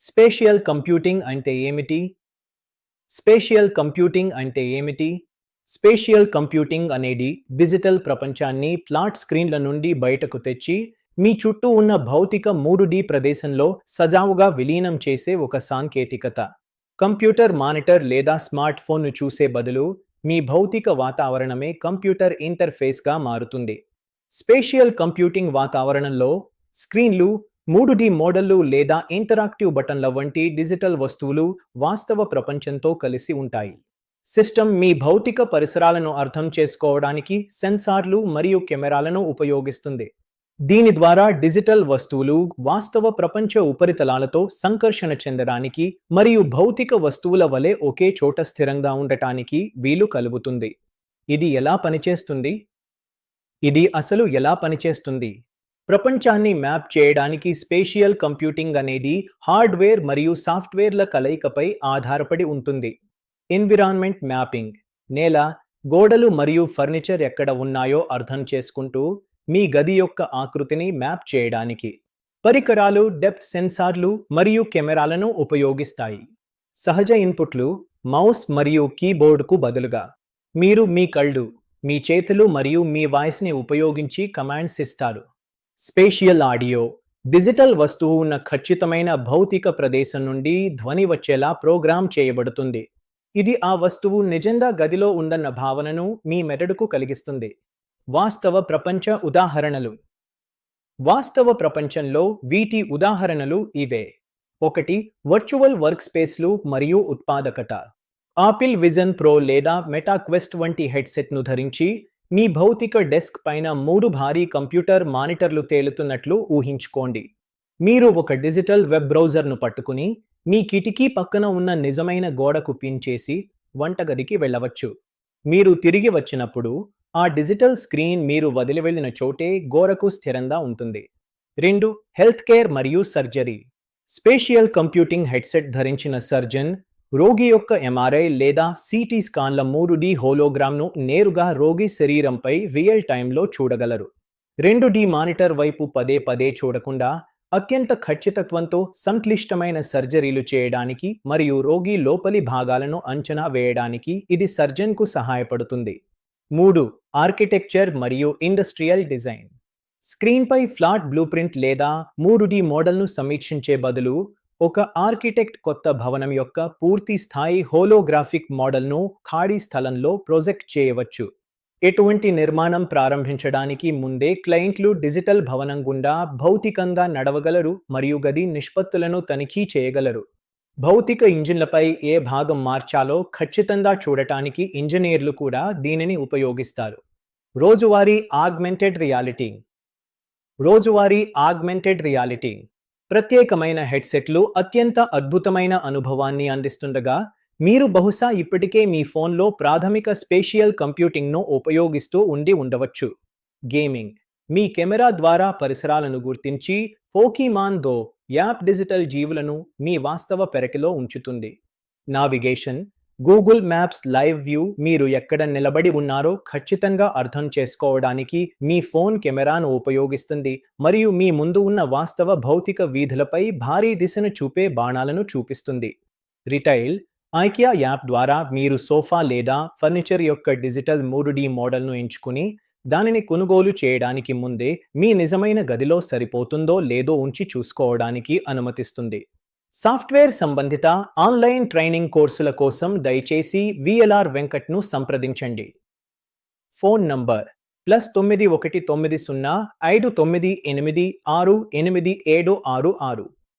Spatial computing అంటే ఏమిటి? Spatial computing అంటే ఏమిటి? స్పేషియల్ కంప్యూటింగ్ అనేది డిజిటల్ ప్రపంచాన్ని ఫ్లాట్ స్క్రీన్ల నుండి బయటకు తెచ్చి మీ చుట్టూ ఉన్న భౌతిక 3D ప్రదేశంలో సజావుగా విలీనం చేసే ఒక సాంకేతికత. కంప్యూటర్ మానిటర్ లేదా స్మార్ట్ ఫోన్ను చూసే బదులు మీ భౌతిక వాతావరణమే కంప్యూటర్ ఇంటర్ఫేస్గా మారుతుంది. స్పేషియల్ కంప్యూటింగ్ వాతావరణంలో స్క్రీన్లు, 3D మోడళ్లు లేదా ఇంటరాక్టివ్ బటన్ల వంటి డిజిటల్ వస్తువులు వాస్తవ ప్రపంచంతో కలిసి ఉంటాయి. సిస్టమ్ మీ భౌతిక పరిసరాలను అర్థం చేసుకోవడానికి సెన్సార్లు మరియు కెమెరాలను ఉపయోగిస్తుంది. దీని ద్వారా డిజిటల్ వస్తువులు వాస్తవ ప్రపంచ ఉపరితలాలతో సంకర్షణ చెందడానికి మరియు భౌతిక వస్తువుల వలె ఒకే చోట స్థిరంగా ఉండటానికి వీలు కలుగుతుంది. ఇది ఎలా పనిచేస్తుంది? ఇది అసలు ఎలా పనిచేస్తుంది? ప్రపంచాన్ని మ్యాప్ చేయడానికి స్పేషియల్ కంప్యూటింగ్ అనేది హార్డ్వేర్ మరియు సాఫ్ట్వేర్ల కలయికపై ఆధారపడి ఉంటుంది. ఎన్విరాన్మెంట్ మ్యాపింగ్: నేల, గోడలు మరియు ఫర్నిచర్ ఎక్కడ ఉన్నాయో అర్థం చేసుకుంటూ మీ గది యొక్క ఆకృతిని మ్యాప్ చేయడానికి. పరికరాలు డెప్త్ సెన్సార్లు మరియు కెమెరాలను ఉపయోగిస్తాయి. సహజ ఇన్పుట్లు మౌస్ మరియు కీబోర్డ్కు బదులుగా మీరు మీ కళ్ళు, మీ చేతులు మరియు మీ వాయిస్ని ఉపయోగించి కమాండ్స్ ఇస్తారు. స్పేషియల్ ఆడియో: డిజిటల్ వస్తువు ఉన్న ఖచ్చితమైన భౌతిక ప్రదేశం నుండి ధ్వని వచ్చేలా ప్రోగ్రామ్ చేయబడుతుంది. ఇది ఆ వస్తువు నిజంగా గదిలో ఉందన్న భావనను మీ మెదడుకు కలిగిస్తుంది. వాస్తవ ప్రపంచ ఉదాహరణలు: వాస్తవ ప్రపంచంలో వీటి ఉదాహరణలు ఇవే. 1. వర్చువల్ వర్క్ స్పేస్లు మరియు ఉత్పాదకత. ఆపిల్ విజన్ ప్రో లేదా మెటా క్వెస్ట్ వంటి హెడ్సెట్ను ధరించి మీ భౌతిక డెస్క్ పైన 3 భారీ కంప్యూటర్ మానిటర్లు తేలుతున్నట్లు ఊహించుకోండి. మీరు ఒక డిజిటల్ వెబ్ బ్రౌజర్ను పట్టుకుని మీ కిటికీ పక్కన ఉన్న నిజమైన గోడకు పిన్ చేసి వంటగదికి వెళ్ళవచ్చు. మీరు తిరిగి వచ్చినప్పుడు ఆ డిజిటల్ స్క్రీన్ మీరు వదిలి వెళ్ళిన చోటే గోడకు స్థిరంగా ఉంటుంది. 2. హెల్త్ కేర్ మరియు సర్జరీ. స్పేషియల్ కంప్యూటింగ్ హెడ్సెట్ ధరించిన సర్జన్ రోగి యొక్క ఎంఆర్ఐ లేదా సిటీ స్కాన్ల 3D హోలోగ్రామ్ను నేరుగా రోగి శరీరంపై రియల్ టైంలో చూడగలరు. 2D మానిటర్ వైపు పదే పదే చూడకుండా అత్యంత ఖచ్చితత్వంతో సంక్లిష్టమైన సర్జరీలు చేయడానికి మరియు రోగి లోపలి భాగాలను అంచనా వేయడానికి ఇది సర్జన్కు సహాయపడుతుంది. 3. ఆర్కిటెక్చర్ మరియు ఇండస్ట్రియల్ డిజైన్. స్క్రీన్పై ఫ్లాట్ బ్లూప్రింట్ లేదా 3D మోడల్ను సమీక్షించే బదులు ఒక ఆర్కిటెక్ట్ కొత్త భవనం యొక్క పూర్తి స్థాయి హోలోగ్రాఫిక్ మోడల్ను ఖాళీ స్థలంలో ప్రొజెక్ట్ చేయవచ్చు. ఎటువంటి నిర్మాణం ప్రారంభించడానికి ముందే క్లయింట్లు డిజిటల్ భవనం గుండా భౌతికంగా నడవగలరు మరియు గది నిష్పత్తులను తనిఖీ చేయగలరు. భౌతిక ఇంజిన్లపై ఏ భాగం మార్చాలో ఖచ్చితంగా చూడటానికి ఇంజనీర్లు కూడా దీనిని ఉపయోగిస్తారు. రోజువారీ ఆగ్మెంటెడ్ రియాలిటీ. రోజువారీ ఆగ్మెంటెడ్ రియాలిటీ ప్రత్యేకమైన హెడ్సెట్లు అత్యంత అద్భుతమైన అనుభవాన్ని అందిస్తుండగా, మీరు బహుశా ఇప్పటికే మీ ఫోన్లో ప్రాథమిక స్పేషియల్ కంప్యూటింగ్ను ఉపయోగిస్తూ ఉండవచ్చు. గేమింగ్: మీ కెమెరా ద్వారా పరిసరాలను గుర్తించి పోకీమాన్ దో యాప్ డిజిటల్ జీవులను మీ వాస్తవ పెరటిలో ఉంచుతుంది. Navigation: Google maps live view మీరు ఎక్కడ నిలబడి ఉన్నారో ఖచ్చితంగా అర్థం చేసుకోవడానికి మీ ఫోన్ కెమెరాను ఉపయోగిస్తుంది మరియు మీ ముందు ఉన్న వాస్తవ భౌతిక వీధులపై భారీ దిశను చూపే బాణాలను చూపిస్తుంది. రిటైల్: ఐకియా యాప్ ద్వారా మీరు సోఫా లేదా ఫర్నిచర్ యొక్క డిజిటల్ 3D మోడల్ను ఎంచుకుని దానిని కొనుగోలు చేయడానికి ముందే మీ నిజమైన గదిలో సరిపోతుందో లేదో ఉంచి చూసుకోవడానికి అనుమతిస్తుంది. సాఫ్ట్వేర్ సంబంధిత ఆన్లైన్ ట్రైనింగ్ కోర్సుల కోసం దయచేసి VLR వెంకట్ను సంప్రదించండి. Phone number +919059868766.